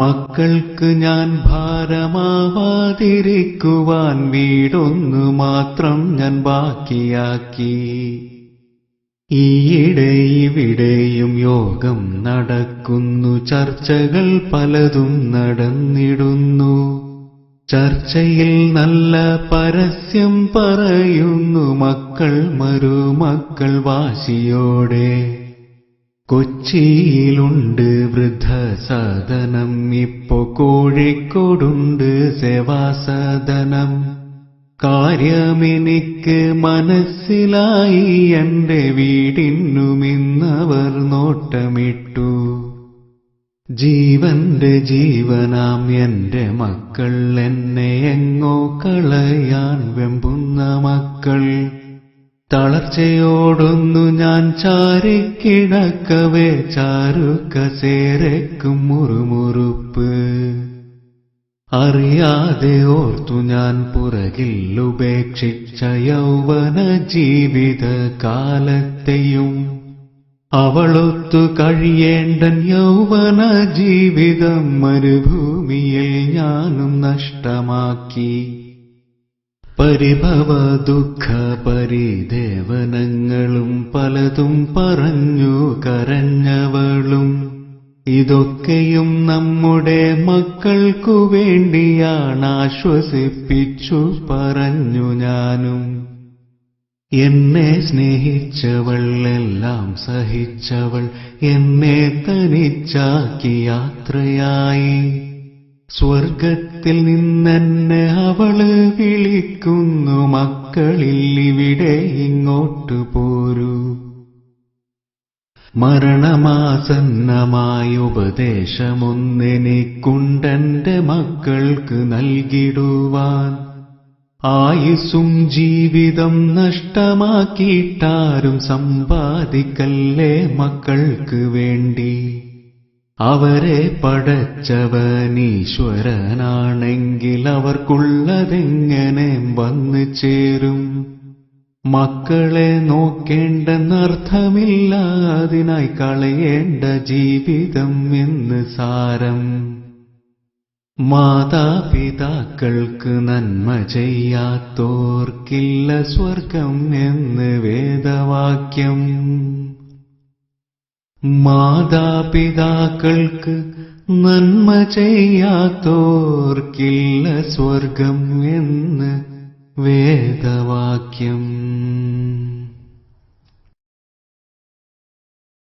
മക്കൾക്ക് ഞാൻ ഭാരമാവാതിരിക്കുവാൻ വീടൊന്നു മാത്രം ഞാൻ ബാക്കിയാക്കി. ഈയിടെ ഇവിടെയും യോഗം നടക്കുന്നു, ചർച്ചകൾ പലതും നടന്നിടുന്നു. ചർച്ചയിൽ നല്ല പരസ്യം പറയുന്നു മക്കൾ മരുമക്കൾ വാശിയോടെ. കൊച്ചിയിലുണ്ട് വൃദ്ധസദനം, ഇപ്പോ കോഴിക്കോടുണ്ട് സേവാസദനം. കാര്യമെനിക്ക് മനസ്സിലായി, എന്റെ വീടിനുമിന്നവർ നോട്ടമിട്ടു. ജീവന്റെ ജീവനാം എന്റെ മക്കൾ, എന്നെ എങ്ങോ കളയാൻ വെമ്പുന്ന മക്കൾ. തളർച്ചയോടൊന്നു ഞാൻ ചാരിക്കിടക്കവേ ചാരുകസേരയ്ക്കും മുറുമുറുപ്പ്. അറിയാതെ ഓർത്തു ഞാൻ പുറകിൽ ഉപേക്ഷിച്ച യൗവന ജീവിത കാലത്തെയും. അവളൊത്തു കഴിയേണ്ടൻ യൗവന ജീവിതം മരുഭൂമിയിൽ ഞാനും നഷ്ടമാക്കി. പരിഭവ ദുഃഖ പരിദേവനങ്ങളും പലതും പറഞ്ഞു കരഞ്ഞവളും. ഇതൊക്കെയും നമ്മുടെ മക്കൾക്കു വേണ്ടിയാണ്, ആശ്വസിപ്പിച്ചു പറഞ്ഞു ഞാനും. എന്നെ സ്നേഹിച്ചവൾ എല്ലാം സഹിച്ചവൾ, എന്നെ തനിച്ചാക്കി യാത്രയായി. സ്വർഗത്തിൽ നിന്നെന്നെ അവള് വിളിക്കുന്നു, മക്കളിൽ ഇവിടെ ഇങ്ങോട്ടു പോരൂ. മരണമാസന്നമായ ഉപദേശമൊന്നെനിക്കുണ്ടെന്റെ മക്കൾക്ക് നൽകിടുവാൻ. ആയുസ്സും ജീവിതം നഷ്ടമാക്കിയിട്ടാരും സമ്പാദിക്കല്ലേ മക്കൾക്ക് വേണ്ടി. അവരെ പടച്ചവനീശ്വരനാണെങ്കിൽ അവർക്കുള്ളതെങ്ങനെ വന്നു ചേരും. മക്കളെ നോക്കേണ്ടെന്നർത്ഥമില്ല, അതിനായി കളയേണ്ട ജീവിതം എന്ന് സാരം. മാതാപിതാക്കൾക്ക് നന്മ ചെയ്യാത്തോർക്കില്ല സ്വർഗം എന്ന് വേദവാക്യം. മാതാപിതാക്കൾക്ക് നന്മ ചെയ്യാത്തോർക്കില്ല സ്വർഗം എന്ന് വേദവാക്യം.